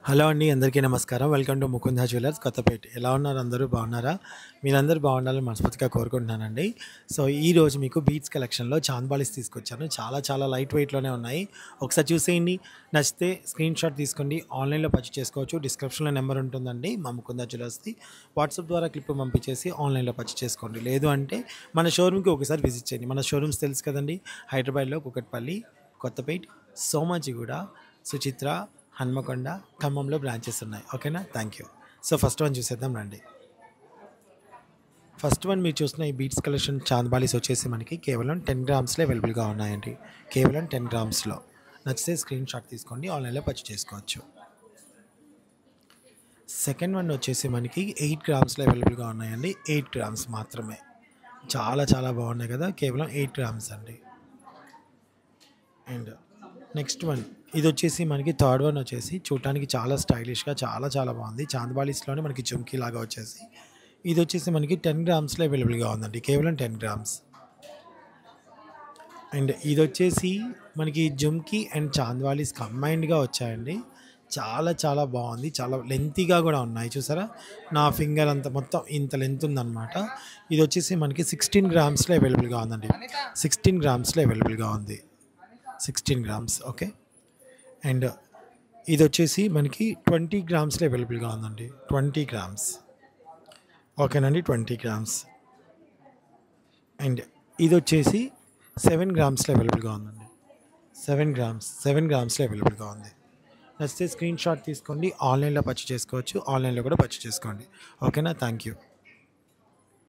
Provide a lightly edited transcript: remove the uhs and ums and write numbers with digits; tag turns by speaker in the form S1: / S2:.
S1: Hello అండి. అందరికీ నమస్కారం. Welcome to Mukunda jewellers Kothapeta. ఎలా ఉన్నారు అందరూ బాగున్నారా? మీరందరూ బాగుండాలని మనస్ఫూర్తిగా కోరుకుంటున్నానండి. సో, ఈరోజు మీకు బీట్స్ కలెక్షన్‌లో చాంద్ బాలీస్ తీసుకొచ్చాను. చాలా లైట్ వెయిట్‌లోనే ఉన్నాయి. ఒకసారి చూసేయండి. నచ్చితే స్క్రీన్ షాట్ తీసుకోండి. ఆన్‌లైన్‌లో పర్చేజ్ చేసుకోవచ్చు. డిస్క్రిప్షన్‌లో నెంబర్ ఉంటుందండి మా ముకుంద జ్యువెలర్స్‌ది. వాట్సాప్ ద్వారా క్లిప్ పంపించేసి ఆన్‌లైన్‌లో పర్చేజ్ చేసుకోండి. లేదు అంటే మన షోరూమ్‌కి ఒకసారి విజిట్ చేయండి. మన షోరూమ్స్ తెలుసు కదండీ! హైదరాబాద్‌లో కూకట్పల్లి, కొత్తపేట్, సోమాజిగూడ, సుచిత్ర, హన్మకొండ, ఖమ్మంలో బ్రాంచెస్ ఉన్నాయి. ఓకేనా? Thank you. So, first one చూసేద్దాం రండి. ఫస్ట్ వన్ మీరు చూస్తున్న ఈ బీట్స్ కలెక్షన్ చాంద్ బాలీస్ వచ్చేసి మనకి కేవలం 10 గ్రామ్స్‌లో అవైలబుల్‌గా ఉన్నాయండి. కేవలం 10 గ్రామ్స్‌లో. నచ్చితే స్క్రీన్ షాట్ తీసుకోండి. ఆన్‌లైన్‌లో పర్చేజ్ చేసుకోవచ్చు. సెకండ్ వన్ వచ్చేసి మనకి 8 గ్రామ్స్‌లో అవైలబుల్‌గా ఉన్నాయండి. 8 గ్రామ్స్ మాత్రమే. చాలా బాగున్నాయి కదా! కేవలం 8 గ్రామ్స్ అండి. అండ్ నెక్స్ట్ వన్ ఇదొచ్చేసి మనకి థర్డ్ వన్ వచ్చేసి చూడటానికి చాలా స్టైలిష్‌గా చాలా బాగుంది. చాంద్ బాలీస్‌లోనే మనకి జుమ్కీ లాగా వచ్చేసి ఇదొచ్చేసి మనకి 10 గ్రామ్స్‌లో అవైలబుల్‌గా ఉందండి. కేవలం 10 గ్రామ్స్. అండ్ ఇదొచ్చేసి మనకి జుమ్కీ అండ్ చాంద్ బాలీస్ కంబైన్డ్‌గా వచ్చాయండి. చాలా బాగుంది. చాలా లెంతీగా కూడా ఉన్నాయి చూసారా? నా ఫింగర్ అంత మొత్తం ఇంత లెంత్ ఉందన్నమాట. ఇదొచ్చేసి మనకి 16 గ్రామ్స్‌లో అవైలబుల్‌గా ఉందండి. 16 గ్రామ్స్‌లో అవైలబుల్‌గా ఉంది. 16 గ్రామ్స్ ఓకే. అండ్ ఇదొచ్చేసి మనకి 20 గ్రామ్స్‌లో అవైలబుల్‌గా ఉందండి. 20 గ్రామ్స్. ఓకేనండి. 20 గ్రామ్స్. అండ్ ఇదొచ్చేసి 7 గ్రామ్స్‌లో అవైలబుల్‌గా ఉందండి. 7 గ్రామ్స్‌లో అవైలబుల్‌గా ఉంది. నచ్చితే స్క్రీన్ షాట్ తీసుకోండి. ఆన్‌లైన్‌లో పర్చేజ్ చేసుకోవచ్చు. ఆన్‌లైన్‌లో కూడా పర్చేజ్ చేసుకోండి. ఓకేనా? Thank you.